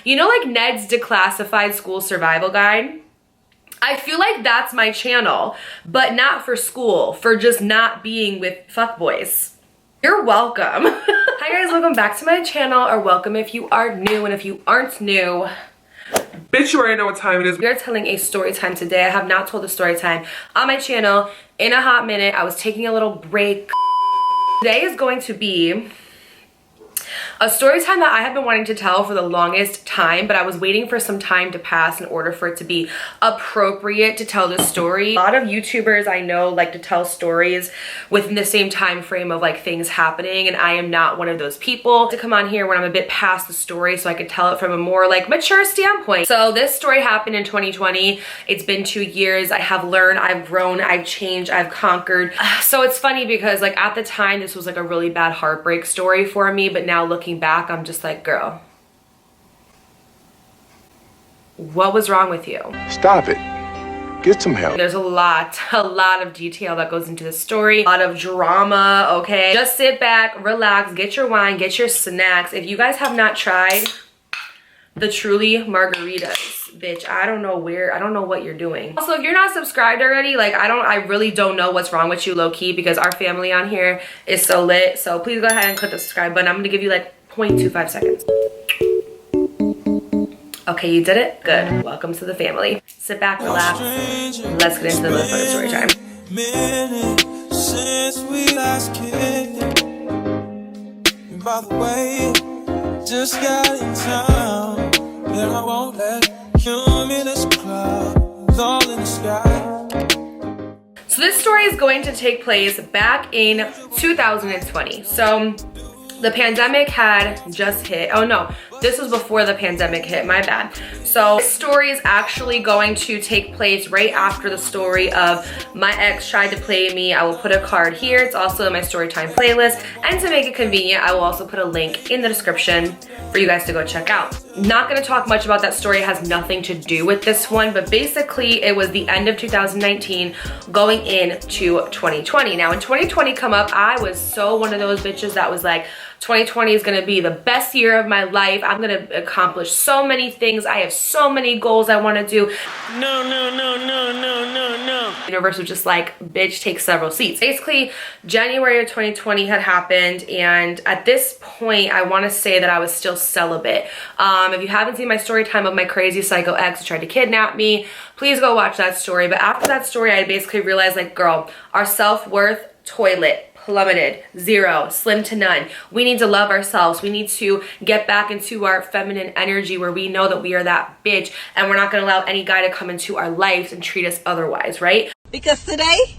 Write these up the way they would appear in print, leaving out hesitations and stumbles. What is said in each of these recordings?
You know, like Ned's Declassified School Survival Guide? I feel like that's my channel, but not for school, for just not being with fuckboys. You're welcome. Hi guys, welcome back to my channel, or welcome if you are new, and if you aren't new, bitch, you already know what time it is. We are telling a story time today. I have not told a story time on my channel in a hot minute. I was taking a little break. Today is going to be a story time that I have been wanting to tell for the longest time, but I was waiting for some time to pass in order for it to be appropriate to tell this story. A lot of YouTubers I know like to tell stories within the same time frame of like things happening, and I am not one of those people. To come on here when I'm a bit past the story so I can tell it from a more like mature standpoint. So this story happened in 2020. It's been 2 years. I have learned, I've grown, I've changed, I've conquered. So it's funny because like at the time this was like a really bad heartbreak story for me, but now looking back, I'm just like, girl, what was wrong with you? Stop it. Get some help. There's a lot of detail that goes into the story, a lot of drama, okay? Just sit back, relax, get your wine, get your snacks. If you guys have not tried the Truly margaritas, bitch, I don't know what you're doing. Also, if you're not subscribed already, like I really don't know what's wrong with you, low-key, because our family on here is so lit. So please go ahead and click the subscribe button. I'm gonna give you like 0.25 seconds. Okay, you did it? Good. Welcome to the family. Sit back, relax. Let's get into the motherfucking story time. Since we last kicked, by the way, just got in town, and I won't let cumulus clouds all in the sky. So this story is going to take place back in 2020. So the pandemic had just hit. Oh no, this was before the pandemic hit, my bad. So this story is actually going to take place right after the story of my ex tried to play me. I will put a card here. It's also in my Storytime playlist. And to make it convenient, I will also put a link in the description for you guys to go check out. Not gonna talk much about that story. It has nothing to do with this one, but basically it was the end of 2019 going into 2020. Now when 2020 come up, I was so one of those bitches that was like, 2020 is gonna be the best year of my life. I'm gonna accomplish so many things. I have so many goals I wanna do. No. The universe was just like, bitch, take several seats. Basically, January of 2020 had happened, and at this point, I wanna say that I was still celibate. If you haven't seen my story time of my crazy psycho ex who tried to kidnap me, please go watch that story. But after that story, I basically realized like, girl, our self-worth, toilet, plummeted, zero, slim to none. We need to love ourselves. We need to get back into our feminine energy where we know that we are that bitch, and we're not gonna allow any guy to come into our lives and treat us otherwise, right? Because today,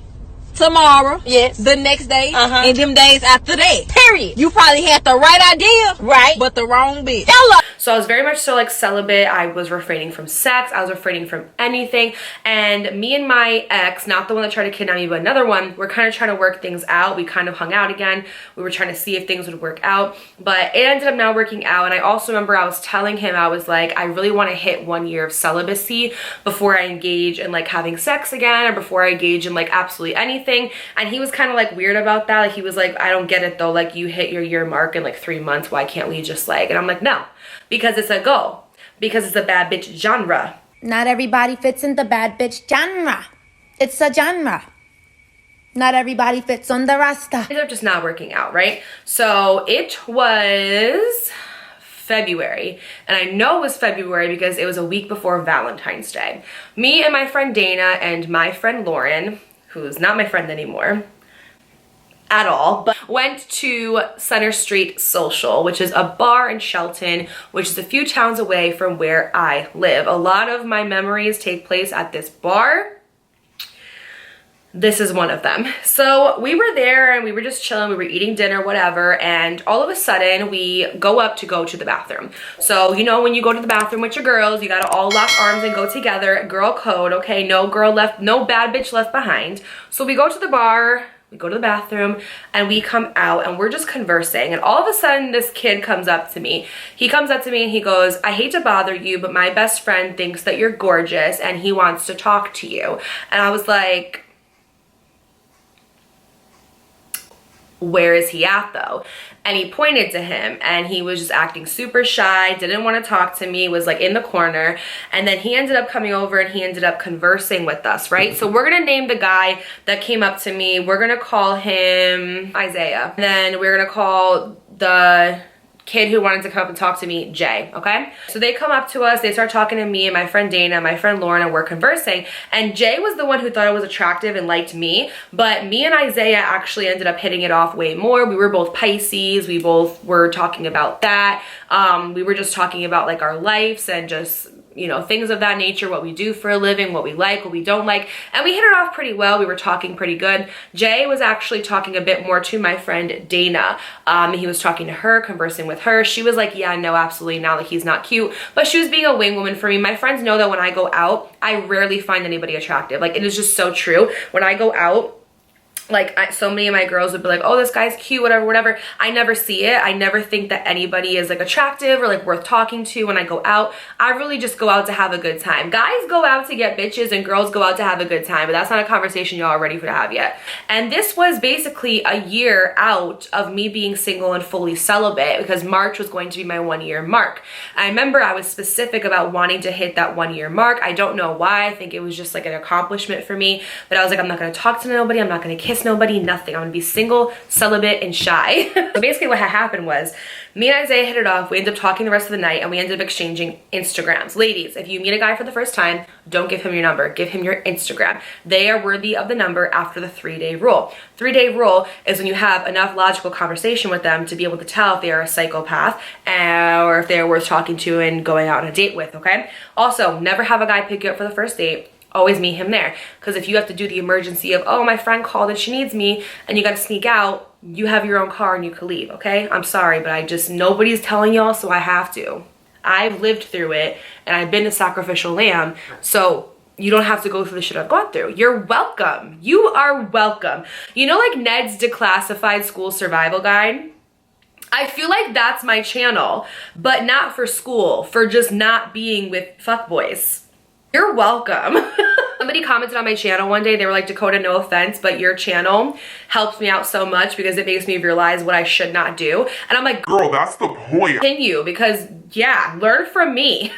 tomorrow, yes, the next day, and them days after that, period. You probably had the right idea, right, but the wrong bitch. So I was very much so like celibate. I was refraining from sex. I was refraining from anything. And me and my ex, not the one that tried to kidnap me, but another one, we're kind of trying to work things out. We kind of hung out again. We were trying to see if things would work out, but it ended up not working out. And I also remember I was telling him, I was like, I really want to hit 1 year of celibacy before I engage in like having sex again, or before I engage in like absolutely anything. And he was kind of like weird about that. Like he was like, I don't get it though. Like you hit your year mark in like 3 months. Why can't we just like, and I'm like, no. Because it's a goal. Because it's a bad bitch genre. Not everybody fits in the bad bitch genre. It's a genre. Not everybody fits on the roster. It ended up just not working out, right? So it was February. And I know it was February because it was a week before Valentine's Day. Me and my friend Dana and my friend Lauren, who's not my friend anymore at all, but went to Center Street Social, which is a bar in Shelton, which is a few towns away from where I live. A lot of my memories take place at this bar. This is one of them. So we were there and we were just chilling, we were eating dinner, whatever, and all of a sudden we go up to go to the bathroom. So you know when you go to the bathroom with your girls, you gotta all lock arms and go together, girl code, okay? No girl left, no bad bitch left behind. So we go to the bar, we go to the bathroom, and we come out and we're just conversing, and all of a sudden this kid comes up to me. He comes up to me and he goes, I hate to bother you, but my best friend thinks that you're gorgeous and he wants to talk to you. And I was like, where is he at though? And he pointed to him, and he was just acting super shy, didn't want to talk to me, was like in the corner. And then he ended up coming over and he ended up conversing with us, right? So we're gonna name the guy that came up to me. We're gonna call him Isaiah. And then we're gonna call the kid who wanted to come up and talk to me Jay, okay? So they come up to us, they start talking to me and my friend Dana, my friend Lauren, and we're conversing. And Jay was the one who thought I was attractive and liked me, but me and Isaiah actually ended up hitting it off way more. We were both Pisces, we both were talking about that. We were just talking about like our lives and just, you know, things of that nature, what we do for a living, what we like, what we don't like. And we hit it off pretty well. We were talking pretty good. Jay was actually talking a bit more to my friend Dana. He was talking to her, conversing with her. She was like, yeah, no, absolutely not. Like, he's not cute. But she was being a wing woman for me. My friends know that when I go out, I rarely find anybody attractive. Like, it is just so true. When I go out, like so many of my girls would be like, oh, this guy's cute, whatever. I never see it. I never think that anybody is like attractive or like worth talking to when I go out. I really just go out to have a good time. Guys go out to get bitches and girls go out to have a good time, but that's not a conversation y'all are ready for to have yet. And this was basically a year out of me being single and fully celibate, because March was going to be my 1 year mark. I remember I was specific about wanting to hit that 1 year mark. I don't know why. I think it was just like an accomplishment for me, but I was like, I'm not gonna talk to nobody. I'm not gonna kiss nobody, nothing. I'm gonna be single, celibate, and shy. So basically what had happened was me and Isaiah hit it off. We ended up talking the rest of the night and we ended up exchanging Instagrams. Ladies, if you meet a guy for the first time, don't give him your number, give him your Instagram. They are worthy of the number after the 3-day rule. 3-day rule is when you have enough logical conversation with them to be able to tell if they are a psychopath or if they're worth talking to and going out on a date with, okay? Also, never have a guy pick you up for the first date. Always meet him there, because if you have to do the emergency of, oh, my friend called and she needs me, and you got to sneak out, you have your own car and you can leave, okay? I'm sorry, but nobody's telling y'all, so I have to. I've lived through it and I've been a sacrificial lamb, so you don't have to go through the shit I've gone through. You're welcome. You are welcome. You know, like Ned's Declassified School Survival Guide? I feel like that's my channel, but not for school, for just not being with fuckboys. You're welcome. Somebody commented on my channel one day, they were like, Dakota, no offense, but your channel helps me out so much because it makes me realize what I should not do. And I'm like, Girl, that's the point. Continue, because yeah, learn from me.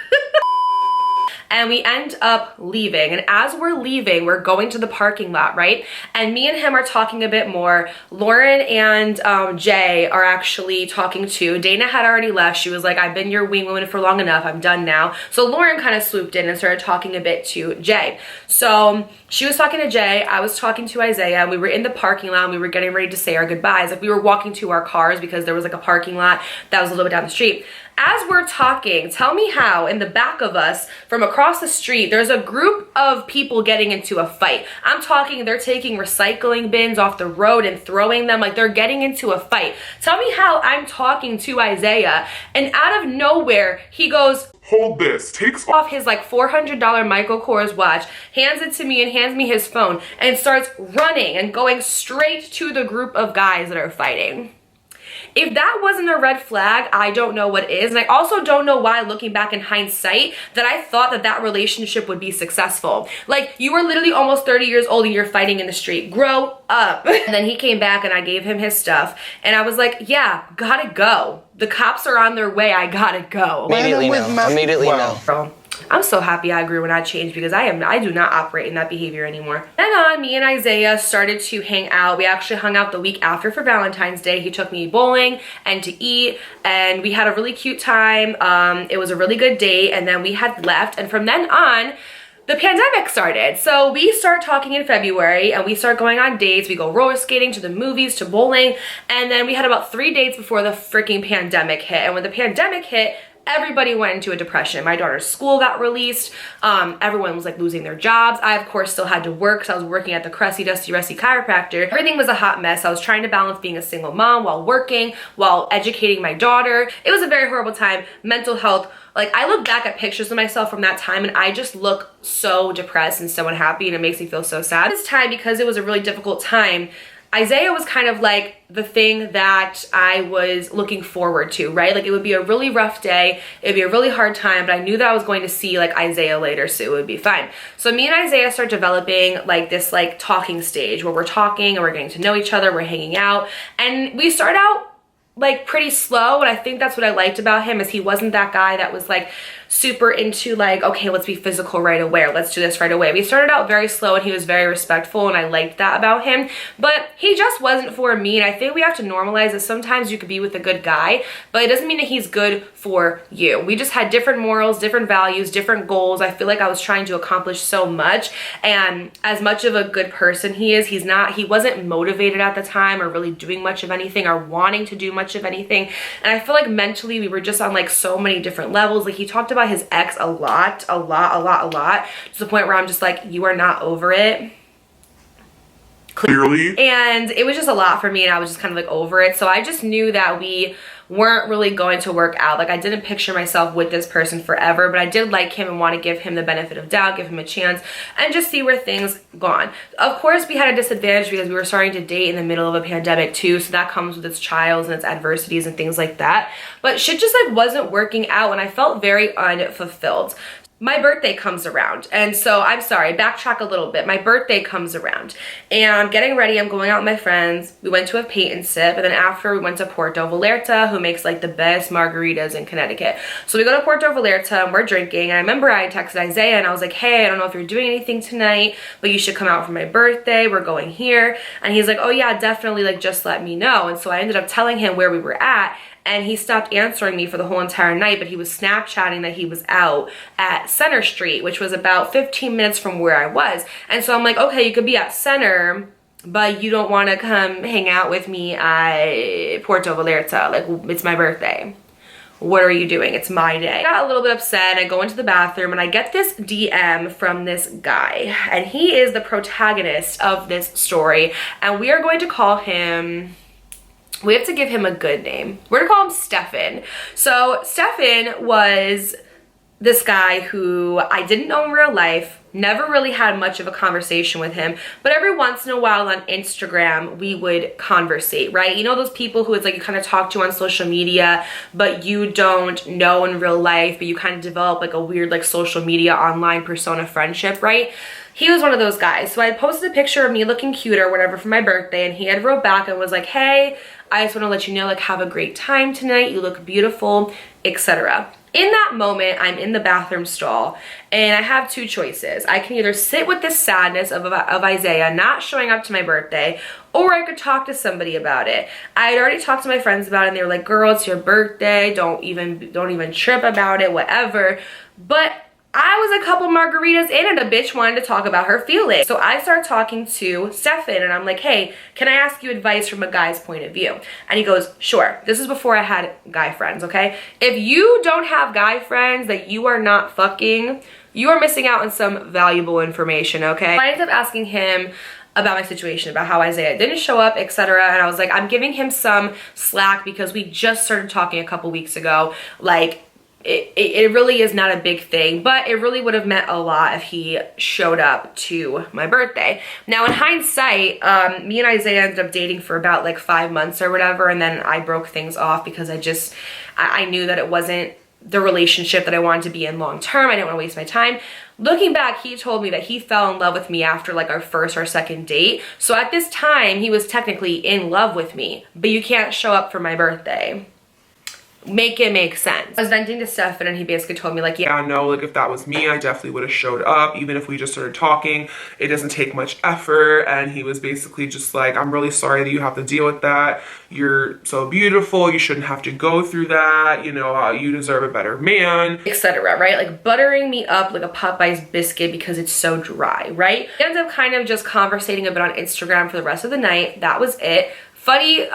And we end up leaving, and as we're leaving, we're going to the parking lot, right? And me and him are talking a bit more. Lauren and Jay are actually talking too. Dana had already left. She was like, I've been your wing woman for long enough, I'm done now. So Lauren kind of swooped in and started talking a bit to Jay. So she was talking to Jay, I was talking to Isaiah, and we were in the parking lot and we were getting ready to say our goodbyes. Like, we were walking to our cars because there was like a parking lot that was a little bit down the street. As we're talking, tell me how in the back of us from across the street, there's a group of people getting into a fight. I'm talking, they're taking recycling bins off the road and throwing them, like they're getting into a fight. Tell me how I'm talking to Isaiah and out of nowhere, he goes, Hold this, takes off his like $400 Michael Kors watch, hands it to me and hands me his phone and starts running and going straight to the group of guys that are fighting. If that wasn't a red flag, I don't know what is. And I also don't know why, looking back in hindsight, that I thought that that relationship would be successful. Like, you were literally almost 30 years old and you're fighting in the street. Grow up. And then he came back and I gave him his stuff. And I was like, yeah, gotta go. The cops are on their way. I gotta go. Immediately no. Immediately no. Bro, I'm so happy I grew and I changed, because I do not operate in that behavior anymore. Then on, me and Isaiah started to hang out. We actually hung out the week after for Valentine's Day. He took me bowling and to eat, and we had a really cute time. It was a really good date, and then we had left, and from then on, the pandemic started. So we start talking in February and we start going on dates. We go roller skating, to the movies, to bowling. And then we had about 3 dates before the freaking pandemic hit. And when the pandemic hit, everybody went into a depression. My daughter's school got released. Everyone was like losing their jobs. I, of course, still had to work because I was working at the crusty, dusty, rusty chiropractor. Everything was a hot mess. I was trying to balance being a single mom while working, while educating my daughter. It was a very horrible time. Mental health. Like, I look back at pictures of myself from that time and I just look so depressed and so unhappy, and it makes me feel so sad. This time, because it was a really difficult time, Isaiah was kind of like the thing that I was looking forward to, right? Like it would be a really rough day, it'd be a really hard time, but I knew that I was going to see like Isaiah later, so it would be fine. So me and Isaiah start developing like this like talking stage where we're talking and we're getting to know each other, we're hanging out, and we start out like pretty slow, and I think that's what I liked about him, is he wasn't that guy that was like super into like, okay, let's be physical right away, or let's do this right away. We started out very slow and he was very respectful, and I liked that about him, but he just wasn't for me. And I think we have to normalize that sometimes you could be with a good guy, but it doesn't mean that he's good for you. We just had different morals, different values, different goals. I feel like I was trying to accomplish so much, and as much of a good person he is, he wasn't motivated at the time or really doing much of anything or wanting to do much of anything. And I feel like mentally we were just on like so many different levels. Like he talked about his ex a lot, to the point where I'm just like, you are not over it. Clearly. And it was just a lot for me, and I was just kind of like over it. So I just knew that we weren't really going to work out. Like I didn't picture myself with this person forever, but I did like him and want to give him the benefit of doubt, give him a chance, and just see where things gone. Of course, we had a disadvantage because we were starting to date in the middle of a pandemic too, so that comes with its trials and its adversities and things like that. But shit just like wasn't working out, and I felt very unfulfilled. My birthday comes around, and so I'm sorry, backtrack a little bit. My birthday comes around and I'm getting ready, I'm going out with my friends. We went to a paint and sip, and then after we went to Puerto Vallarta, who makes like the best margaritas in Connecticut. So we go to Puerto Vallarta and we're drinking, and I remember I texted Isaiah and I was like, hey, I don't know if you're doing anything tonight, but you should come out for my birthday, we're going here. And he's like, oh yeah, definitely, like just let me know. And so I ended up telling him where we were at, and he stopped answering me for the whole entire night, but he was Snapchatting that he was out at Center Street, which was about 15 minutes from where I was. And so I'm like, okay, you could be at Center, but you don't want to come hang out with me at Puerto Vallarta. Like, it's my birthday. What are you doing? It's my day. I got a little bit upset. I go into the bathroom and I get this DM from this guy, and he is the protagonist of this story, and we are going to call him, we have to give him a good name. We're gonna call him Stefan. So Stefan was this guy who I didn't know in real life, never really had much of a conversation with him, but every once in a while on Instagram we would conversate, right? You know those people who it's like you kind of talk to on social media, but you don't know in real life, but you kind of develop like a weird like social media online persona friendship, right? He was one of those guys. So I posted a picture of me looking cute or whatever for my birthday, and he had wrote back and was like, hey, I just want to let you know, like, have a great time tonight, you look beautiful, etc. In that moment, I'm in the bathroom stall, and I have two choices. I can either sit with this sadness of Isaiah not showing up to my birthday, or I could talk to somebody about it. I had already talked to my friends about it, and they were like, girl, it's your birthday, don't even trip about it, whatever. But I was a couple margaritas in and a bitch wanted to talk about her feelings. So I started talking to Stefan, and I'm like, hey, can I ask you advice from a guy's point of view? And he goes, sure. This is before I had guy friends, okay? If you don't have guy friends that you are not fucking, you are missing out on some valuable information, okay? I ended up asking him about my situation, about how Isaiah didn't show up, etc. And I was like, I'm giving him some slack because we just started talking a couple weeks ago. Like, it really is not a big thing, but it really would have meant a lot if he showed up to my birthday. Now in hindsight, me and Isaiah ended up dating for about like 5 months or whatever, and then I broke things off because I knew that it wasn't the relationship that I wanted to be in long term. I didn't want to waste my time. Looking back, he told me that he fell in love with me after like our first or second date. So at this time, he was technically in love with me, but you can't show up for my birthday. Make it make sense. I was venting to Stefan, and he basically told me like, Yeah, no, like if that was me, I definitely would have showed up. Even if we just started talking, it doesn't take much effort. And he was basically just like, I'm really sorry that you have to deal with that. You're so beautiful. You shouldn't have to go through that. You know, you deserve a better man, etc. Right? Like buttering me up like a Popeye's biscuit because it's so dry, right? We ended up kind of just conversating a bit on Instagram for the rest of the night. That was it. Funny,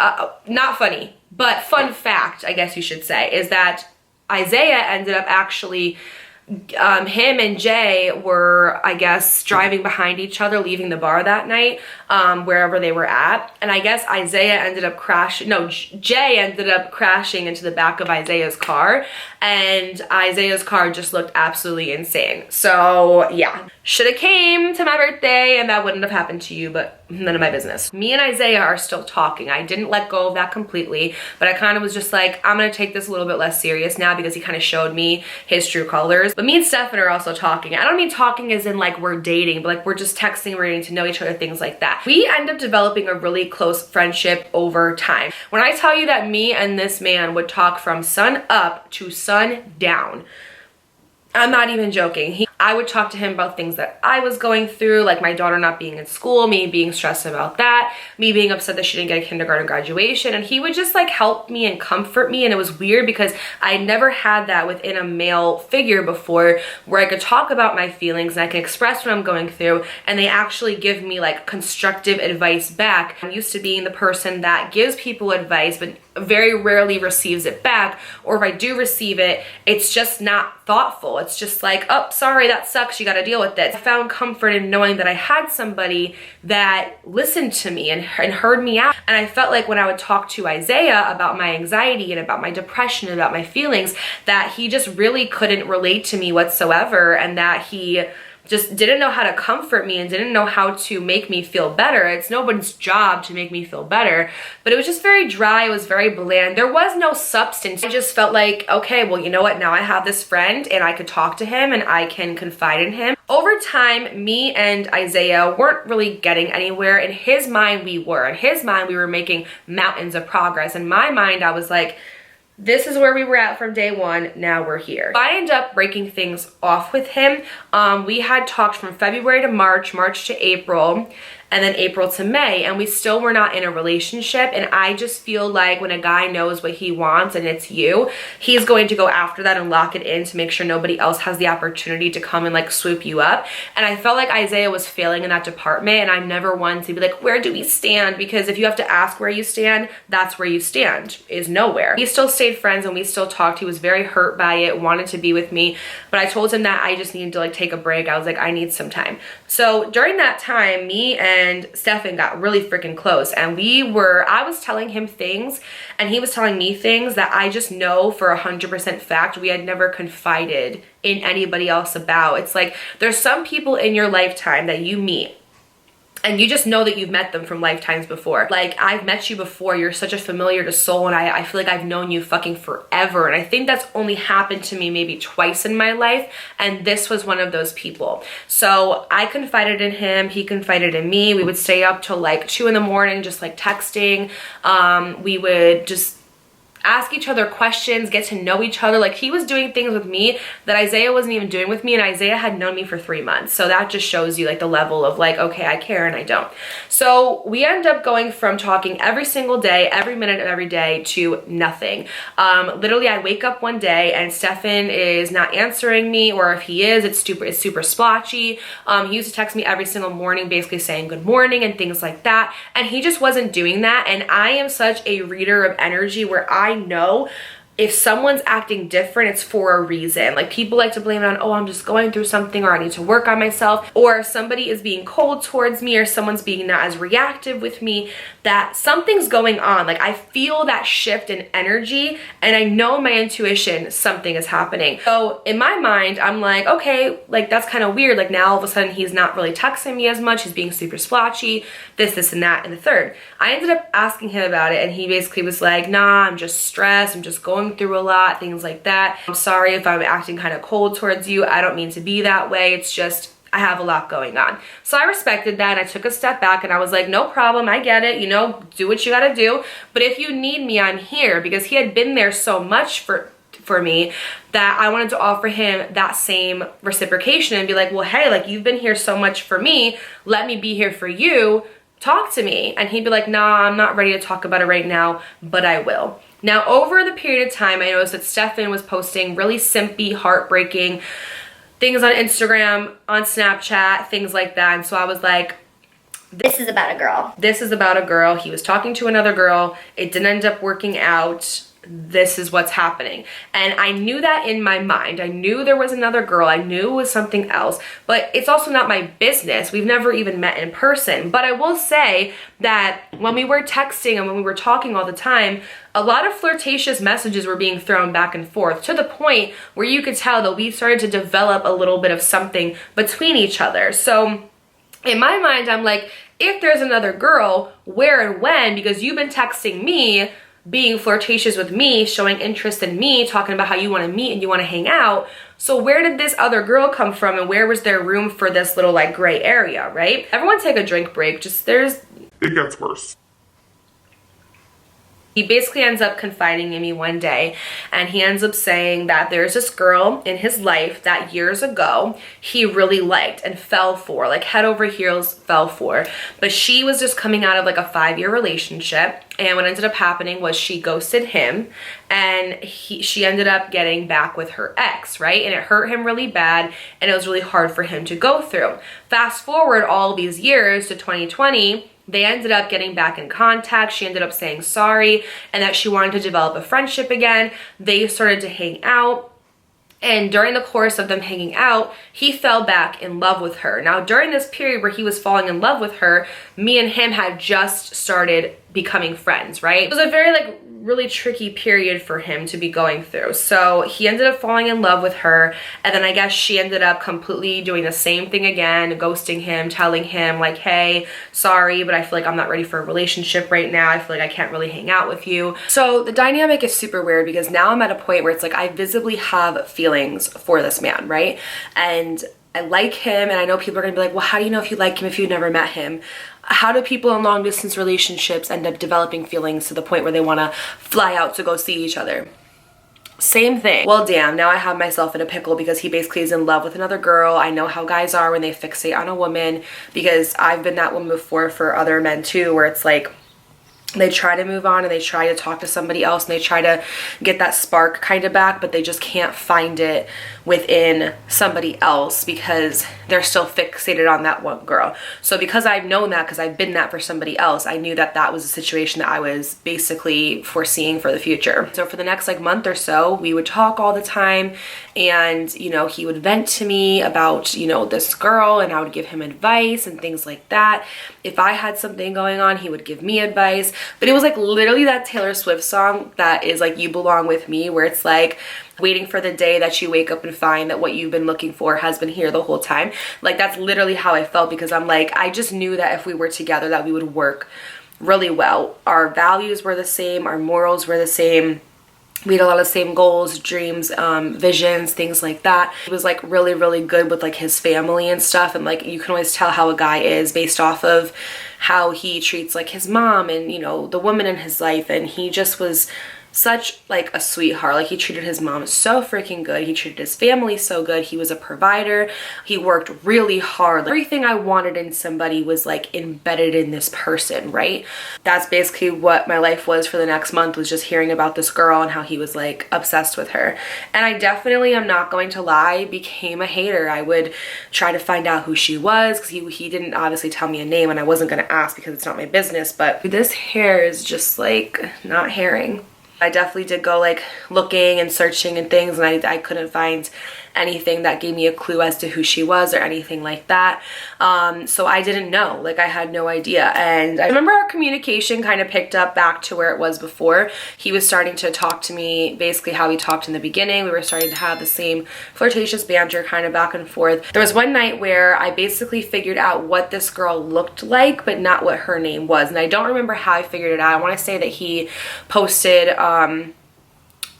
not funny, but fun fact, I guess you should say, is that Isaiah ended up actually, him and Jay were, I guess, driving behind each other, leaving the bar that night, wherever they were at. And I guess Jay ended up crashing into the back of Isaiah's car, and Isaiah's car just looked absolutely insane. So yeah, should have came to my birthday and that wouldn't have happened to you, but none of my business. Me and Isaiah are still talking. I didn't let go of that completely, but I kind of was just like, I'm gonna take this a little bit less serious now because he kind of showed me his true colors. But me and Stefan are also talking. I don't mean talking as in like we're dating, but like we're just texting, we're getting to know each other, things like that. We end up developing a really close friendship over time. When I tell you that me and this man would talk from sun up to sun down, I'm not even joking. I would talk to him about things that I was going through, like my daughter not being in school, me being stressed about that, me being upset that she didn't get a kindergarten graduation, and he would just like help me and comfort me. And it was weird because I never had that within a male figure before, where I could talk about my feelings and I can express what I'm going through, and they actually give me like constructive advice back. I'm used to being the person that gives people advice but very rarely receives it back, or if I do receive it, it's just not thoughtful. It's just like, oh, sorry, that sucks, you gotta deal with it. I found comfort in knowing that I had somebody that listened to me and heard me out. And I felt like when I would talk to Isaiah about my anxiety and about my depression and about my feelings, that he just really couldn't relate to me whatsoever, and that he just didn't know how to comfort me and didn't know how to make me feel better. It's nobody's job to make me feel better, but it was just very dry. It was very bland. There was no substance. I just felt like, okay, well, you know what? Now I have this friend and I could talk to him and I can confide in him. Over time, me and Isaiah weren't really getting anywhere. In his mind, we were. In his mind, we were making mountains of progress. In my mind, I was like, this is where we were at from day one, now we're here. I ended up breaking things off with him. We had talked from February to March, March to April, and then April to May, and we still were not in a relationship. And I just feel like when a guy knows what he wants and it's you, he's going to go after that and lock it in to make sure nobody else has the opportunity to come and like swoop you up. And I felt like Isaiah was failing in that department, and I'm never one to be like, where do we stand? Because if you have to ask where you stand, that's where you stand, is nowhere. We still stayed friends and we still talked. He was very hurt by it, wanted to be with me, but I told him that I just needed to like take a break. I was like, I need some time. So during that time, me and Stefan got really freaking close, and I was telling him things and he was telling me things that I just know for 100% fact we had never confided in anybody else about. It's like there's some people in your lifetime that you meet and you just know that you've met them from lifetimes before. Like, I've met you before, you're such a familiar to soul, and I feel like I've known you fucking forever. And I think that's only happened to me maybe twice in my life, and this was one of those people. So I confided in him, he confided in me. We would stay up till like 2 in the morning just like texting. We would just ask each other questions, get to know each other. Like, he was doing things with me that Isaiah wasn't even doing with me, and Isaiah had known me for 3 months. So that just shows you like the level of like, okay, I care and I don't. So we end up going from talking every single day, every minute of every day, to nothing. Literally, I wake up one day and Stefan is not answering me, or if he is, it's super splotchy. He used to text me every single morning basically saying good morning and things like that, and he just wasn't doing that. And I am such a reader of energy where I know if someone's acting different, it's for a reason. Like, people like to blame it on, oh, I'm just going through something, or I need to work on myself, or if somebody is being cold towards me, or someone's being not as reactive with me, that something's going on. Like, I feel that shift in energy, and I know in my intuition something is happening. So in my mind, I'm like, okay, like, that's kind of weird. Like, now all of a sudden he's not really texting me as much, he's being super splotchy, this and that and the third. I ended up asking him about it, and he basically was like, nah, I'm just stressed, I'm just going through a lot, things like that. I'm sorry if I'm acting kind of cold towards you, I don't mean to be that way, it's just I have a lot going on. So I respected that, and I took a step back, and I was like, no problem, I get it, you know, do what you gotta do, but if you need me, I'm here. Because he had been there so much for me that I wanted to offer him that same reciprocation and be like, well, hey, like, you've been here so much for me, let me be here for you, talk to me. And he'd be like, nah, I'm not ready to talk about it right now, but I will. Now, over the period of time, I noticed that Stefan was posting really simpy, heartbreaking things on Instagram, on Snapchat, things like that. And so I was like, this is about a girl. This is about a girl. He was talking to another girl. It didn't end up working out. This is what's happening. And I knew that in my mind. I knew there was another girl. I knew it was something else, but it's also not my business. We've never even met in person. But I will say that when we were texting and when we were talking all the time, a lot of flirtatious messages were being thrown back and forth, to the point where you could tell that we started to develop a little bit of something between each other. So in my mind, I'm like, if there's another girl, where and when, because you've been texting me, being flirtatious with me, showing interest in me, talking about how you want to meet and you want to hang out. So where did this other girl come from, and where was there room for this little like gray area, right? Everyone take a drink break. It gets worse. He basically ends up confiding in me one day, and he ends up saying that there's this girl in his life that years ago he really liked and fell for, like head over heels fell for. But she was just coming out of like a 5-year relationship, and what ended up happening was she ghosted him, and she ended up getting back with her ex, right? And it hurt him really bad, and it was really hard for him to go through. Fast forward all these years to 2020, they ended up getting back in contact. She ended up saying sorry and that she wanted to develop a friendship again. They started to hang out. And during the course of them hanging out, he fell back in love with her. Now, during this period where he was falling in love with her, me and him had just started becoming friends, right? It was a very like really tricky period for him to be going through. So he ended up falling in love with her, and then I guess she ended up completely doing the same thing again, ghosting him, telling him like, hey, sorry, but I feel like I'm not ready for a relationship right now. I feel like I can't really hang out with you. So the dynamic is super weird, because now I'm at a point where it's like I visibly have feelings for this man, right? And I like him, and I know people are gonna be like, well, how do you know if you like him if you've never met him? How do people in long distance relationships end up developing feelings to the point where they want to fly out to go see each other? Same thing. Well, damn, now I have myself in a pickle, because he basically is in love with another girl. I know how guys are when they fixate on a woman, because I've been that woman before for other men too, where it's like they try to move on and they try to talk to somebody else and they try to get that spark kind of back, but they just can't find it within somebody else because they're still fixated on that one girl. So because I've known that, because I've been that for somebody else, I knew that that was a situation that I was basically foreseeing for the future. So for the next like month or so, we would talk all the time, and you know, he would vent to me about, you know, this girl, and I would give him advice and things like that. If I had something going on, he would give me advice. But it was like literally that Taylor Swift song that is like You Belong With Me, where it's like waiting for the day that you wake up and find that what you've been looking for has been here the whole time. Like that's literally how I felt, because I'm like, I just knew that if we were together that we would work really well. Our values were the same, our morals were the same. We had a lot of same goals, dreams, visions, things like that. He was like really, really good with like his family and stuff. And like, you can always tell how a guy is based off of how he treats like his mom and, you know, the woman in his life. And he just was such like a sweetheart. Like he treated his mom so freaking good. He treated his family so good. He was a provider. He worked really hard. Everything I wanted in somebody was like embedded in this person, right? That's basically what my life was for the next month, was just hearing about this girl and how he was like obsessed with her. And I definitely, I'm not going to lie, became a hater. I would try to find out who she was, because he didn't obviously tell me a name, and I wasn't going to ask because it's not my business. But this hair is just like not hairing. I definitely did go like looking and searching and things, and I couldn't find anything that gave me a clue as to who she was or anything like that. So I didn't know, like I had no idea. And I remember our communication kind of picked up back to where it was before. He was starting to talk to me basically how we talked in the beginning. We were starting to have the same flirtatious banter kind of back and forth. There was one night where I basically figured out what this girl looked like, but not what her name was. And I don't remember how I figured it out. I want to say that he posted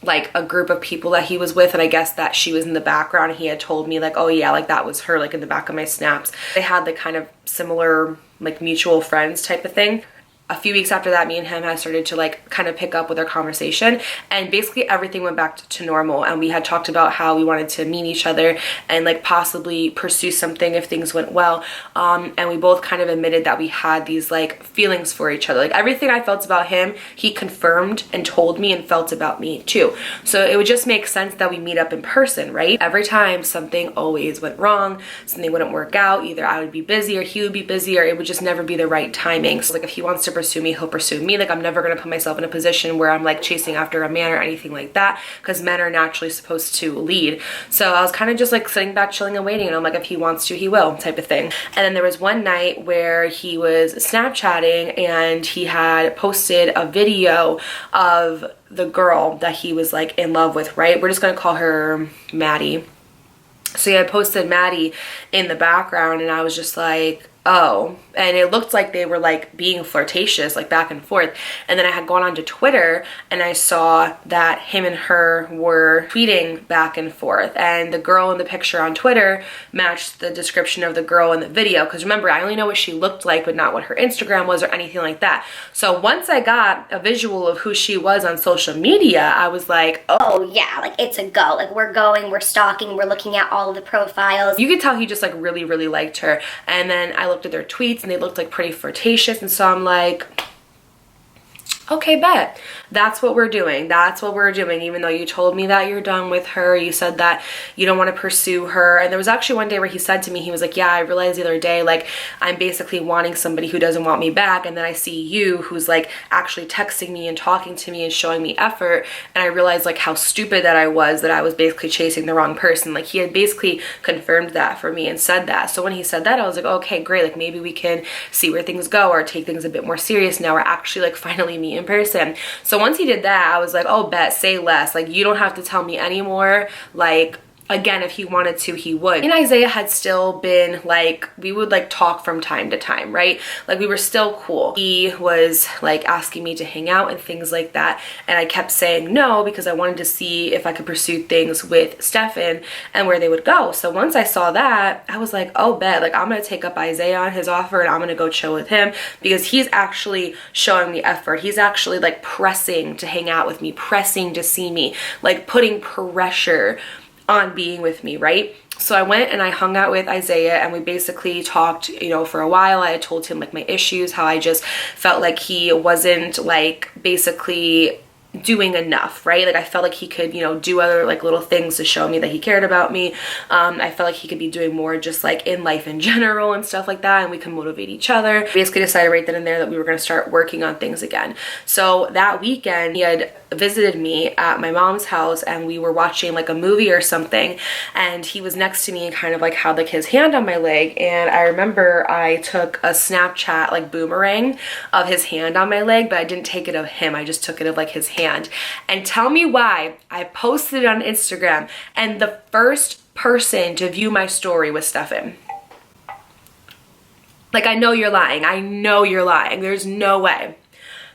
like a group of people that he was with, and I guess that she was in the background. He had told me like, oh yeah, like that was her, like in the back of my snaps. They had the kind of similar like mutual friends type of thing. A few weeks after that, me and him had started to like kind of pick up with our conversation, and basically everything went back to normal. And we had talked about how we wanted to meet each other and like possibly pursue something if things went well. And we both kind of admitted that we had these like feelings for each other. Like everything I felt about him, he confirmed and told me and felt about me too. So it would just make sense that we meet up in person, right? Every time something always went wrong, something wouldn't work out, either I would be busy or he would be busy, or it would just never be the right timing. So like if he wants to pursue me, he'll pursue me. Like I'm never going to put myself in a position where I'm like chasing after a man or anything like that, because men are naturally supposed to lead. So I was kind of just like sitting back, chilling and waiting, and I'm like, if he wants to, he will, type of thing. And then there was one night where he was Snapchatting, and he had posted a video of the girl that he was like in love with, right? We're just going to call her Maddie. So he had posted Maddie in the background, and I was just like, oh, and it looked like they were like being flirtatious, like back and forth. And then I had gone onto Twitter and I saw that him and her were tweeting back and forth, and the girl in the picture on Twitter matched the description of the girl in the video, because remember, I only know what she looked like but not what her Instagram was or anything like that. So once I got a visual of who she was on social media, I was like, oh yeah, like it's a go. Like we're going, we're stalking, we're looking at all of the profiles. You could tell he just like really, really liked her. And then I looked at their tweets and they looked like pretty flirtatious, and so I'm like, okay, bet. That's what we're doing. That's what we're doing. Even though you told me that you're done with her, you said that you don't want to pursue her. And there was actually one day where he said to me, he was like, yeah, I realized the other day, like, I'm basically wanting somebody who doesn't want me back. And then I see you who's like actually texting me and talking to me and showing me effort. And I realized like how stupid that I was basically chasing the wrong person. Like he had basically confirmed that for me and said that. So when he said that, I was like, okay, great. Like maybe we can see where things go or take things a bit more serious now, or actually like finally meet in person. So once he did that, I was like, oh, bet, say less. Like, you don't have to tell me anymore. Like, again, if he wanted to, he would. And Isaiah had still been like, we would like talk from time to time, right? Like we were still cool. He was like asking me to hang out and things like that. And I kept saying no because I wanted to see if I could pursue things with Stefan and where they would go. So once I saw that, I was like, oh, bet, like I'm going to take up Isaiah on his offer and I'm going to go chill with him, because he's actually showing me effort. He's actually like pressing to hang out with me, pressing to see me, like putting pressure on being with me, right? So I went and I hung out with Isaiah and we basically talked, you know, for a while. I had told him like my issues, how I just felt like he wasn't like basically doing enough, right? Like I felt like he could, you know, do other like little things to show me that he cared about me. I felt like he could be doing more just like in life in general and stuff like that, and we can motivate each other. Basically decided right then and there that we were going to start working on things again. So that weekend he had visited me at my mom's house and we were watching like a movie or something, and he was next to me and kind of like had like his hand on my leg, and I remember I took a Snapchat like boomerang of his hand on my leg, but I didn't take it of him, I just took it of like his hand. And tell me why I posted it on Instagram and the first person to view my story was Stefan. Like, I know you're lying. I know you're lying. There's no way.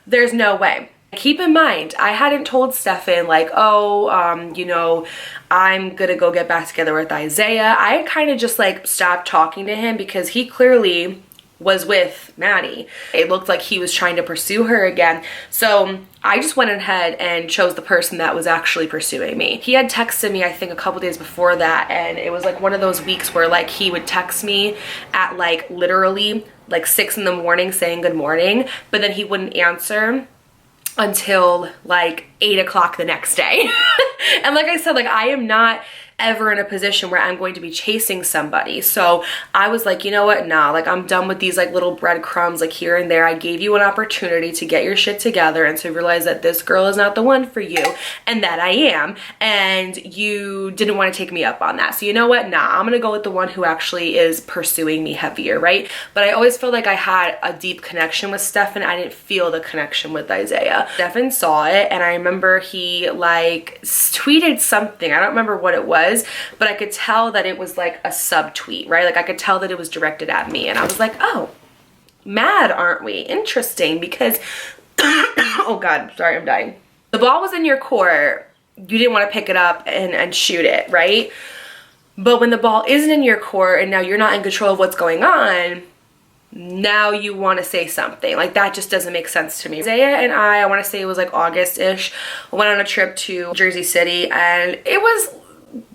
There's no way. Keep in mind, I hadn't told Stefan like, oh, you know, I'm gonna go get back together with Isaiah. I kind of just like stopped talking to him because he clearly was with Maddie. It looked like he was trying to pursue her again. So I just went ahead and chose the person that was actually pursuing me. He had texted me, I think, a couple days before that, and it was like one of those weeks where like he would text me at like literally like 6 in the morning saying good morning, but then he wouldn't answer until like 8 o'clock the next day. And like I said, like I am not ever in a position where I'm going to be chasing somebody. So I was like, you know what? Nah, like I'm done with these like little breadcrumbs like here and there. I gave you an opportunity to get your shit together and to realize that this girl is not the one for you and that I am. And you didn't want to take me up on that. So you know what? Nah, I'm going to go with the one who actually is pursuing me heavier, right? But I always felt like I had a deep connection with Stefan. I didn't feel the connection with Isaiah. Stefan saw it and I remember he like tweeted something. I don't remember what it was, but I could tell that it was like a subtweet, right? Like I could tell that it was directed at me, and I was like, oh, mad, aren't we? Interesting, because oh god, sorry, I'm dying. The ball was in your court, you didn't want to pick it up and shoot it, right? But when the ball isn't in your court and now you're not in control of what's going on, now you want to say something. Like that just doesn't make sense to me. Isaiah and I want to say it was like August-ish, went on a trip to Jersey City, and it was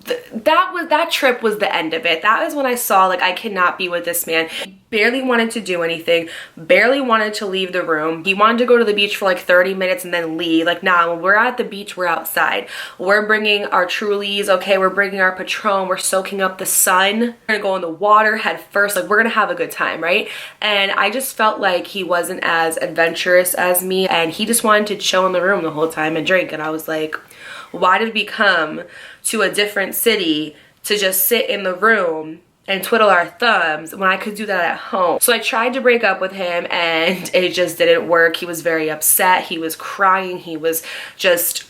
that trip was the end of it. That was when I saw like I cannot be with this man. He barely wanted to do anything, barely wanted to leave the room. He wanted to go to the beach for like 30 minutes and then leave. Like, nah, when we're at the beach, we're outside. We're bringing our Trulies, okay? We're bringing our Patron. We're soaking up the sun. We're gonna go in the water head first. Like, we're gonna have a good time, right? And I just felt like he wasn't as adventurous as me, and he just wanted to chill in the room the whole time and drink. And I was like, why did we come to a different city to just sit in the room and twiddle our thumbs when I could do that at home? So I tried to break up with him and it just didn't work. He was very upset. He was crying. He was just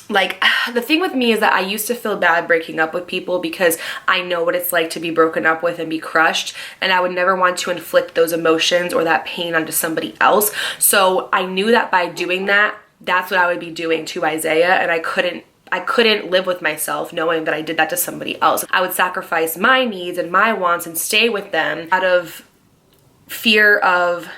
like, the thing with me is that I used to feel bad breaking up with people because I know what it's like to be broken up with and be crushed, and I would never want to inflict those emotions or that pain onto somebody else. So I knew that by doing that, that's what I would be doing to Isaiah, and I couldn't live with myself knowing that I did that to somebody else. I would sacrifice my needs and my wants and stay with them out of fear of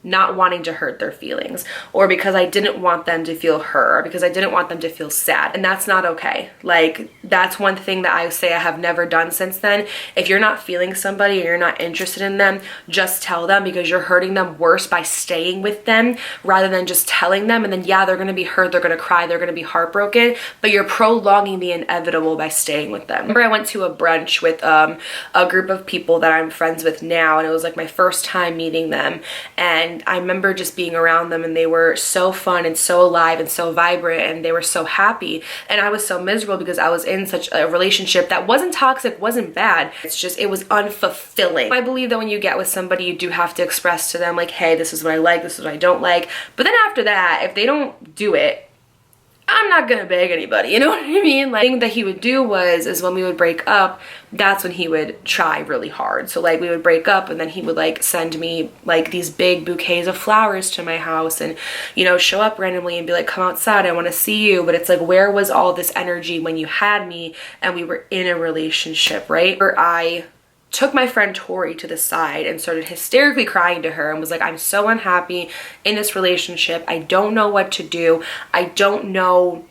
not wanting to hurt their feelings, or because I didn't want them to feel hurt, or because I didn't want them to feel sad. And that's not okay. Like, that's one thing that I say I have never done since then. If you're not feeling somebody or you're not interested in them, just tell them, because you're hurting them worse by staying with them rather than just telling them. And then, yeah, they're gonna be hurt, they're gonna cry, they're gonna be heartbroken, but you're prolonging the inevitable by staying with them. I remember I went to a brunch with a group of people that I'm friends with now, and it was like my first time meeting them, and I remember just being around them, and they were so fun and so alive and so vibrant, and they were so happy, and I was so miserable because I was in such a relationship that wasn't toxic, wasn't bad, it's just, it was unfulfilling. I believe that when you get with somebody, you do have to express to them like, hey, this is what I like, this is what I don't like, but then after that, if they don't do it, I'm not gonna beg anybody, you know what I mean? Like, the thing that he would do is when we would break up, that's when he would try really hard. So like, we would break up, and then he would like send me like these big bouquets of flowers to my house, and, you know, show up randomly and be like, come outside, I want to see you. But it's like, where was all this energy when you had me and we were in a relationship, right? Or I took my friend Tori to the side and started hysterically crying to her and was like, I'm so unhappy in this relationship. I don't know what to do. I don't know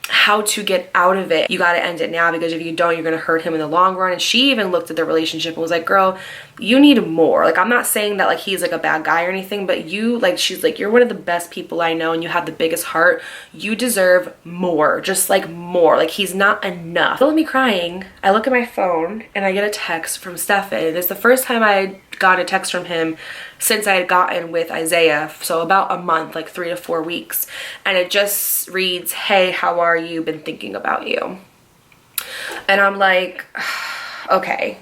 how to get out of it. You got to end it now, because if you don't, you're going to hurt him in the long run. And she even looked at the relationship and was like, girl, you need more. Like, I'm not saying that like he's like a bad guy or anything, but you, like, she's like, you're one of the best people I know, and you have the biggest heart. You deserve more, just like more. Like, he's not enough. Feel me crying. I look at my phone and I get a text from Stefan. It's the first time I got a text from him since I had gotten with Isaiah, so about a month, like 3 to 4 weeks, and it just reads, hey, how are you? Been thinking about you. And I'm like, okay,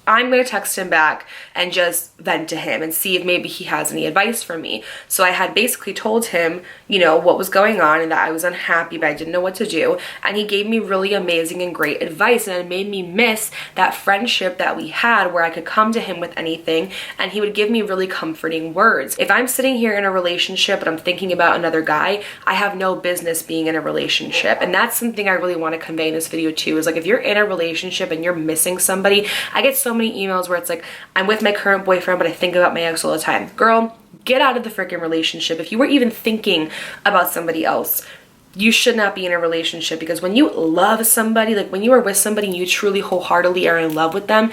I'm gonna text him back and just vent to him and see if maybe he has any advice for me. So I had basically told him, you know, what was going on and that I was unhappy, but I didn't know what to do. And he gave me really amazing and great advice, and it made me miss that friendship that we had where I could come to him with anything and he would give me really comforting words. If I'm sitting here in a relationship and I'm thinking about another guy, I have no business being in a relationship. And that's something I really want to convey in this video too, is like, if you're in a relationship and you're missing somebody, I get so many emails where it's like, I'm with my current boyfriend, but I think about my ex all the time. Girl, get out of the freaking relationship. If you were even thinking about somebody else, you should not be in a relationship, because when you love somebody, like when you are with somebody and you truly wholeheartedly are in love with them,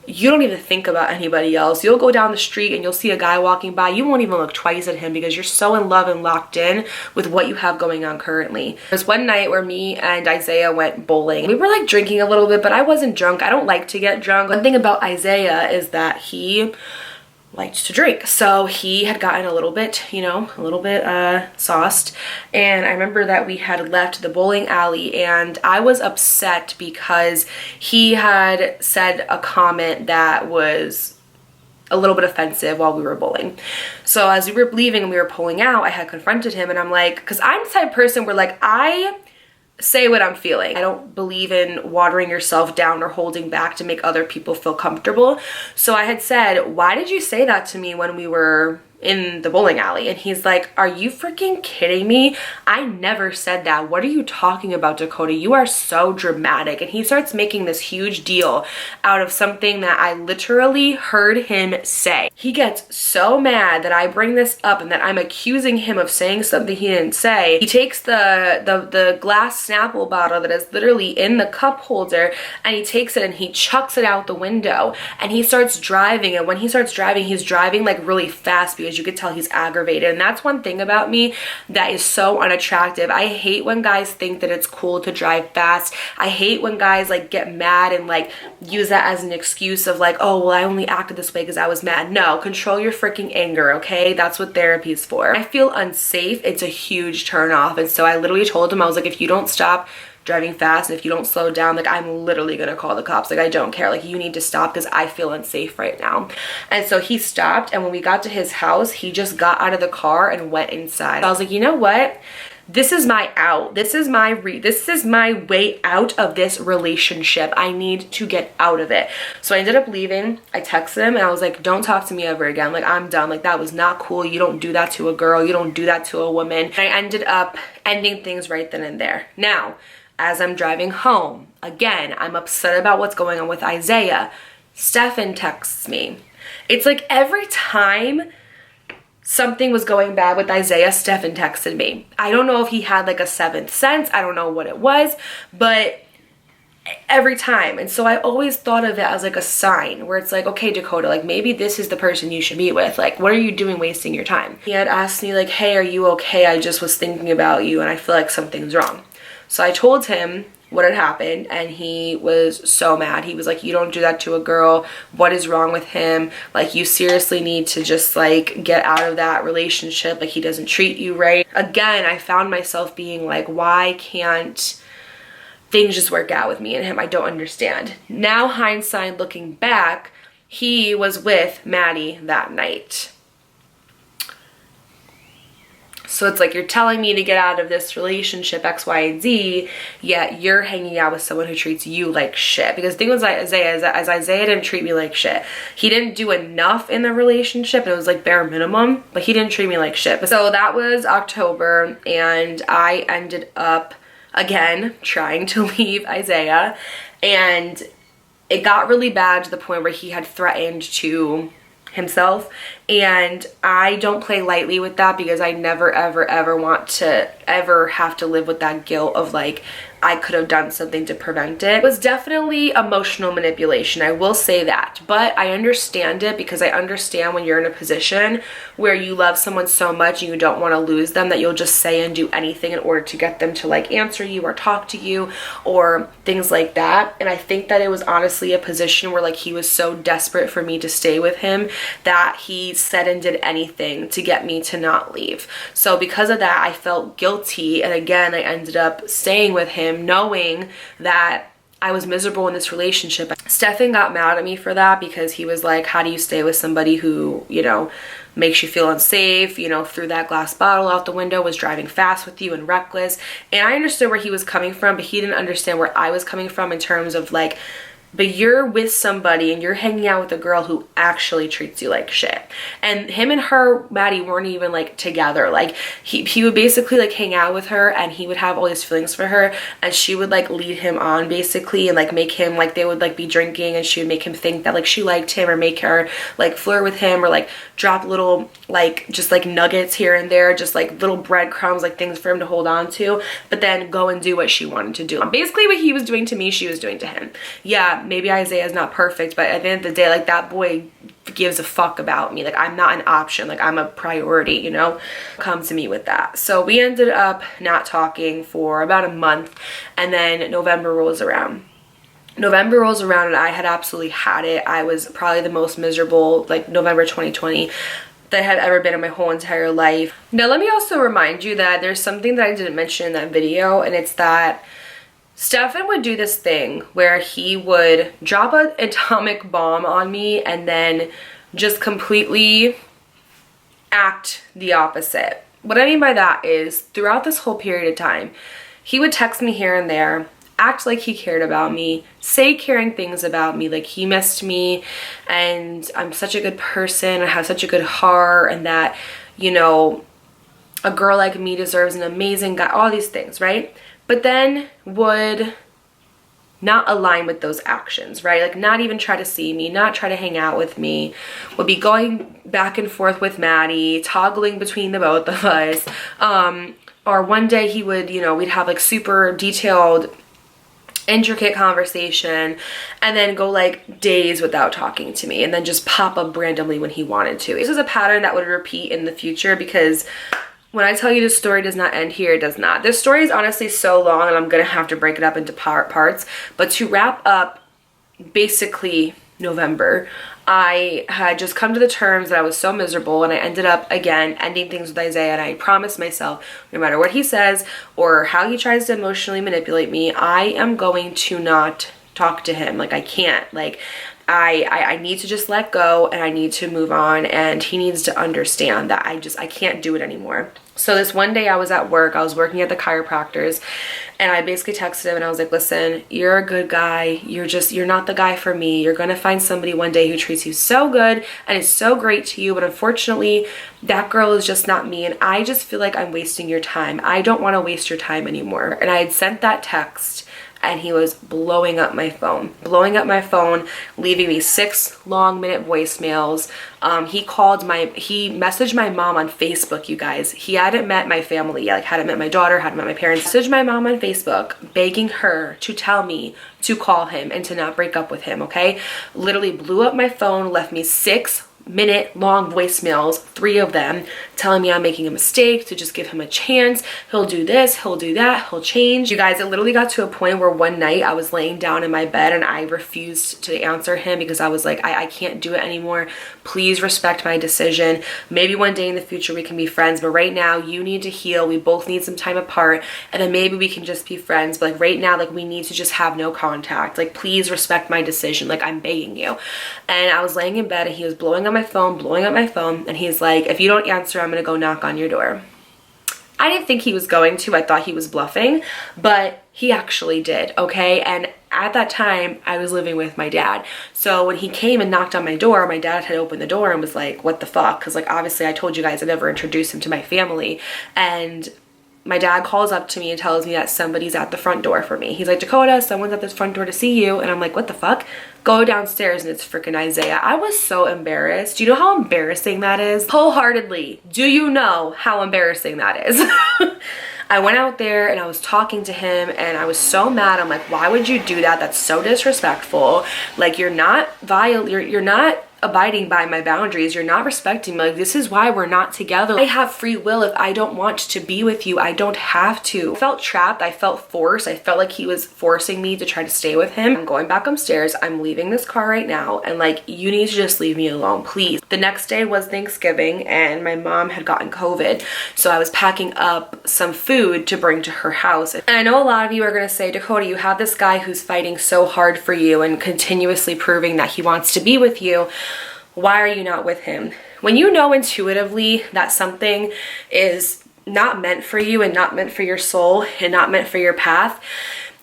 you don't even think about anybody else. You'll go down the street and you'll see a guy walking by, you won't even look twice at him, because you're so in love and locked in with what you have going on currently. There's one night where me and Isaiah went bowling. We were like drinking a little bit, but I wasn't drunk. I don't like to get drunk. One thing about Isaiah is that he liked to drink, so he had gotten a little bit, you know, a little bit sauced. And I remember that we had left the bowling alley, and I was upset because he had said a comment that was a little bit offensive while we were bowling. So as we were leaving and we were pulling out, I had confronted him, and I'm like, because I'm the type of person where like, I say what I'm feeling. I don't believe in watering yourself down or holding back to make other people feel comfortable. So I had said, why did you say that to me when we were in the bowling alley? And he's like, are you freaking kidding me? I never said that. What are you talking about, Dakota? You are so dramatic. And he starts making this huge deal out of something that I literally heard him say. He gets so mad that I bring this up and that I'm accusing him of saying something he didn't say. He takes the glass Snapple bottle that is literally in the cup holder, and he takes it and he chucks it out the window, and he starts driving. And when he starts driving, he's driving like really fast, because you could tell he's aggravated. And that's one thing about me that is so unattractive. I hate when guys think that it's cool to drive fast. I hate when guys like get mad and like use that as an excuse of like, oh, well, I only acted this way because I was mad. No, control your freaking anger, okay? That's what therapy's for. I feel unsafe. It's a huge turn off. And so I literally told him, I was like, if you don't stop driving fast and if you don't slow down, like, I'm literally gonna call the cops. Like, I don't care. Like, you need to stop because I feel unsafe right now. And so he stopped, and when we got to his house, he just got out of the car and went inside. I was like, you know what? this is my out. This is my way out of this relationship. I need to get out of it. So I ended up leaving. I texted him and I was like, don't talk to me ever again. Like, I'm done. Like, that was not cool. You don't do that to a girl. You don't do that to a woman. And I ended up ending things right then and there. Now, as I'm driving home, again, I'm upset about what's going on with Isaiah. Stefan texts me. It's like every time something was going bad with Isaiah, Stefan texted me. I don't know if he had like a seventh sense. I don't know what it was, but every time. And so I always thought of it as like a sign where it's like, okay, Dakota, like maybe this is the person you should be with. Like, what are you doing wasting your time? He had asked me like, hey, are you okay? I just was thinking about you and I feel like something's wrong. So I told him what had happened and he was so mad. He was like, you don't do that to a girl. What is wrong with him? Like, you seriously need to just like get out of that relationship. Like, he doesn't treat you right. Again, I found myself being like, why can't things just work out with me and him? I don't understand. Now, hindsight looking back, he was with Maddie that night. So it's like, you're telling me to get out of this relationship X, Y, and Z, yet you're hanging out with someone who treats you like shit. Because the thing with Isaiah is that as Isaiah didn't treat me like shit. He didn't do enough in the relationship. And it was like bare minimum, but he didn't treat me like shit. So that was October and I ended up, again, trying to leave Isaiah. And it got really bad to the point where he had threatened to himself, and I don't play lightly with that because I never ever want to ever have to live with that guilt of like, I could have done something to prevent it. It was definitely emotional manipulation, I will say that, but I understand it because I understand when you're in a position where you love someone so much and you don't want to lose them that you'll just say and do anything in order to get them to like answer you or talk to you or things like that. And I think that it was honestly a position where like he was so desperate for me to stay with him that he said and did anything to get me to not leave. So because of that, I felt guilty, and again, I ended up staying with him knowing that I was miserable in this relationship. Stefan got mad at me for that because he was like, how do you stay with somebody who, you know, makes you feel unsafe, you know, threw that glass bottle out the window, was driving fast with you and reckless. And I understood where he was coming from, but he didn't understand where I was coming from in terms of like, but you're with somebody and you're hanging out with a girl who actually treats you like shit. And him and her, Maddie, weren't even like together. Like he would basically like hang out with her and he would have all these feelings for her and she would like lead him on basically and like make him like, they would like be drinking and she would make him think that like she liked him or make her like flirt with him or like drop little like just like nuggets here and there, just like little breadcrumbs, like things for him to hold on to, but then go and do what she wanted to do. Basically what he was doing to me, she was doing to him. Yeah, maybe Isaiah's not perfect, but at the end of the day, like that boy gives a fuck about me. Like I'm not an option, like I'm a priority, you know? Come to me with that. So we ended up not talking for about a month, and then November rolls around. November rolls around and I had absolutely had it. I was probably the most miserable, like November 2020 that I had ever been in my whole entire life. Now let me also remind you that there's something that I didn't mention in that video, and it's that Stefan would do this thing where he would drop an atomic bomb on me and then just completely act the opposite. What I mean by that is throughout this whole period of time, he would text me here and there, act like he cared about me, say caring things about me, like he missed me and I'm such a good person, I have such a good heart, and that, you know, a girl like me deserves an amazing guy, all these things, right? But then would not align with those actions, right? Like not even try to see me, not try to hang out with me, would be going back and forth with Maddie, toggling between the both of us. Or one day he would, you know, we'd have like super detailed, intricate conversation and then go like days without talking to me and then just pop up randomly when he wanted to. This is a pattern that would repeat in the future because when I tell you this story does not end here, it does not. This story is honestly so long and I'm gonna have to break it up into parts. But to wrap up basically November, I had just come to the terms that I was so miserable, and I ended up again ending things with Isaiah, and I promised myself no matter what he says or how he tries to emotionally manipulate me, I am going to not talk to him. Like, I can't. Like, I need to just let go and I need to move on, and he needs to understand that I can't do it anymore. So this one day I was at work, I was working at the chiropractor's, and I basically texted him and I was like, listen, you're a good guy. You're not the guy for me. You're gonna find somebody one day who treats you so good and is so great to you, but unfortunately that girl is just not me, and I just feel like I'm wasting your time. I don't want to waste your time anymore. And I had sent that text, and he was blowing up my phone, leaving me 6 long-minute voicemails. He messaged my mom on Facebook, you guys. He hadn't met my family yet, like hadn't met my daughter, hadn't met my parents. Messaged my mom on Facebook, begging her to tell me to call him and to not break up with him, okay? Literally blew up my phone, left me 6-minute long voicemails, 3 of them, telling me I'm making a mistake, to just give him a chance. He'll do this, he'll do that, he'll change. You guys, it literally got to a point where one night I was laying down in my bed and I refused to answer him because I was like, I can't do it anymore. Please respect my decision. Maybe one day in the future we can be friends, but right now you need to heal. We both need some time apart, and then maybe we can just be friends. But like right now, like we need to just have no contact. Like, please respect my decision. Like, I'm begging you. And I was laying in bed and he was blowing up my phone, and he's like, if you don't answer, I'm gonna go knock on your door. I didn't think he was going to. I thought he was bluffing, but he actually did, okay? And at that time, I was living with my dad. So when he came and knocked on my door, my dad had opened the door and was like, what the fuck? Because like, obviously I told you guys I never introduced him to my family. And my dad calls up to me and tells me that somebody's at the front door for me. He's like, Dakota, someone's at this front door to see you. And I'm like, what the fuck? Go downstairs and it's freaking Isaiah. I was so embarrassed. Do you know how embarrassing that is? Wholeheartedly. Do you know how embarrassing that is? I went out there and I was talking to him and I was so mad. I'm like, why would you do that? That's so disrespectful. Like, you're not you're not abiding by my boundaries. You're not respecting me. Like, this is why we're not together. I have free will. If I don't want to be with you, I don't have to. I felt trapped. I felt forced. I felt like he was forcing me to try to stay with him. I'm going back upstairs. I'm leaving this car right now. And like, you need to just leave me alone, please. The next day was Thanksgiving and my mom had gotten COVID. So I was packing up some food to bring to her house. And I know a lot of you are going to say, Dakota, you have this guy who's fighting so hard for you and continuously proving that he wants to be with you. Why are you not with him? When you know intuitively that something is not meant for you and not meant for your soul and not meant for your path,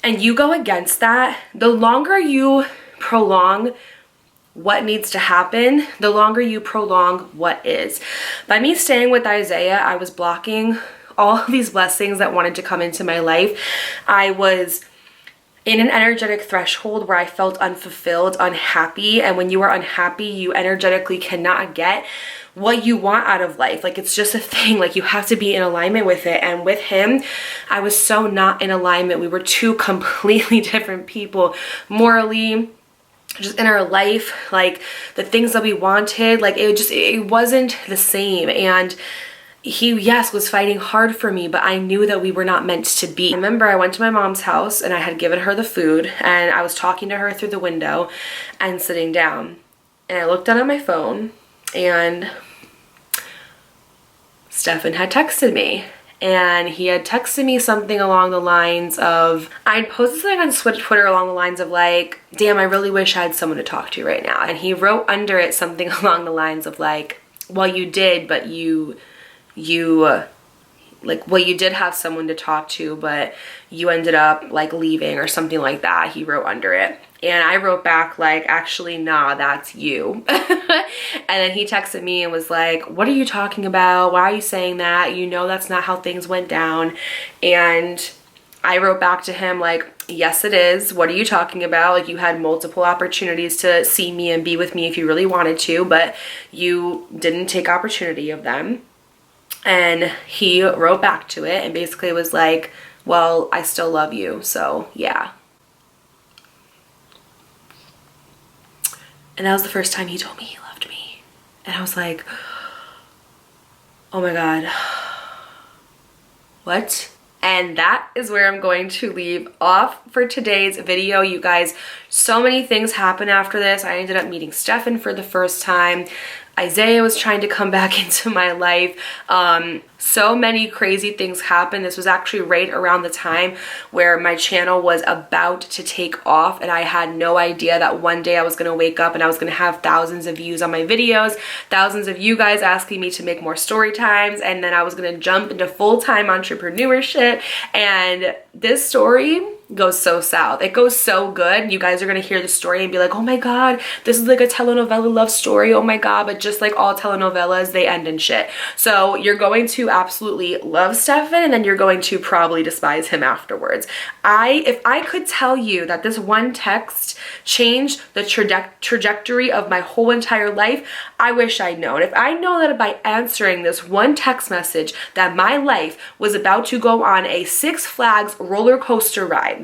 and you go against that, the longer you prolong what needs to happen, the longer you prolong what is. By me staying with Isaiah, I was blocking all of these blessings that wanted to come into my life. I was in an energetic threshold where I felt unfulfilled, unhappy. And when you are unhappy, you energetically cannot get what you want out of life. Like, it's just a thing. Like, you have to be in alignment with it. And with him, I was so not in alignment. We were two completely different people, morally, just in our life, like the things that we wanted, like it wasn't the same. And he, yes, was fighting hard for me, but I knew that we were not meant to be. I remember I went to my mom's house and I had given her the food and I was talking to her through the window and sitting down, and I looked down at my phone and Stefan had texted me. And he had texted me something along the lines of, I'd posted something on Twitter along the lines of like, damn, I really wish I had someone to talk to right now. And he wrote under it something along the lines of like, well, you did, but you did have someone to talk to, but you ended up like leaving or something like that. He wrote under it. And I wrote back like, actually, nah, that's you. And then he texted me and was like, what are you talking about? Why are you saying that? You know that's not how things went down. And I wrote back to him like, yes, it is. What are you talking about? Like, you had multiple opportunities to see me and be with me if you really wanted to, but you didn't take opportunity of them. And he wrote back to it and basically was like, well, I still love you, so yeah. And that was the first time he told me he loved me. And I was like, oh my God, what? And that is where I'm going to leave off for today's video. You guys, so many things happened after this. I ended up meeting Stefan for the first time. Isaiah was trying to come back into my life. So many crazy things happened. This was actually right around the time where my channel was about to take off, and I had no idea that one day I was going to wake up and I was going to have thousands of views on my videos, thousands of you guys asking me to make more story times, and then I was going to jump into full-time entrepreneurship. And this story goes so south. It goes so good. You guys are going to hear the story and be like, oh my god, this is like a telenovela love story, oh my god. But just like all telenovelas, they end in shit. So you're going to absolutely love Stefan, and then you're going to probably despise him afterwards. If I could tell you that this one text changed the trajectory of my whole entire life, I wish I'd known. If I know that by answering this one text message that my life was about to go on a Six Flags roller coaster ride,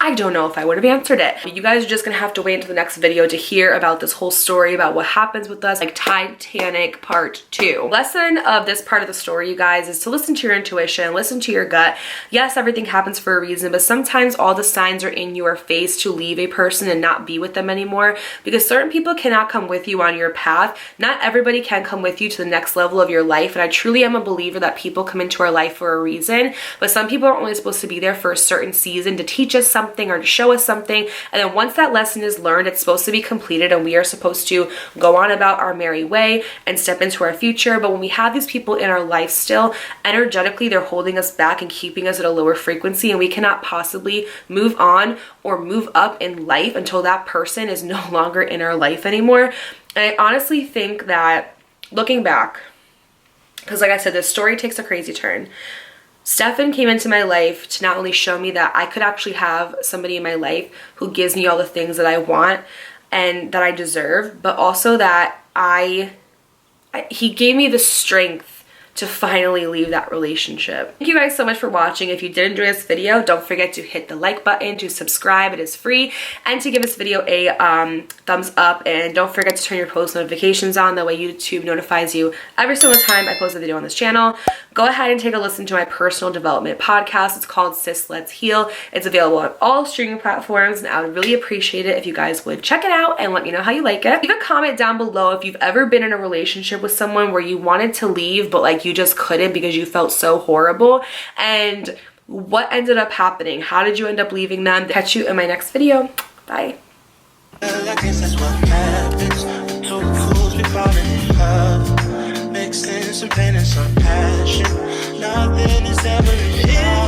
I don't know if I would have answered it. You guys are just gonna have to wait until the next video to hear about this whole story, about what happens with us, like Titanic Part 2. Lesson of this part of the story, you guys, is to listen to your intuition, listen to your gut. Yes, everything happens for a reason, but sometimes all the signs are in your face to leave a person and not be with them anymore, because certain people cannot come with you on your path. Not everybody can come with you to the next level of your life, and I truly am a believer that people come into our life for a reason, but some people are only supposed to be there for a certain season to teach us something or to show us something, and then once that lesson is learned, it's supposed to be completed and we are supposed to go on about our merry way and step into our future. But when we have these people in our life still, energetically they're holding us back and keeping us at a lower frequency, and we cannot possibly move on or move up in life until that person is no longer in our life anymore. And I honestly think that, looking back, because like I said, this story takes a crazy turn, Stefan came into my life to not only show me that I could actually have somebody in my life who gives me all the things that I want and that I deserve, but also that he gave me the strength to finally leave that relationship. Thank you guys so much for watching. If you did enjoy this video, don't forget to hit the like button, to subscribe, it is free, and to give this video a thumbs up, and don't forget to turn your post notifications on, that way YouTube notifies you every single time I post a video on this channel. Go ahead and take a listen to my personal development podcast. It's called Sis Let's Heal. It's available on all streaming platforms, and I would really appreciate it if you guys would check it out and let me know how you like it. Leave a comment down below if you've ever been in a relationship with someone where you wanted to leave, but like you just couldn't because you felt so horrible, and what ended up happening. How did you end up leaving them? Catch you in my next video. Bye. I guess that's what happens. Two fools be falling in love. Makes sense of pain and some passion. Nothing is ever enough.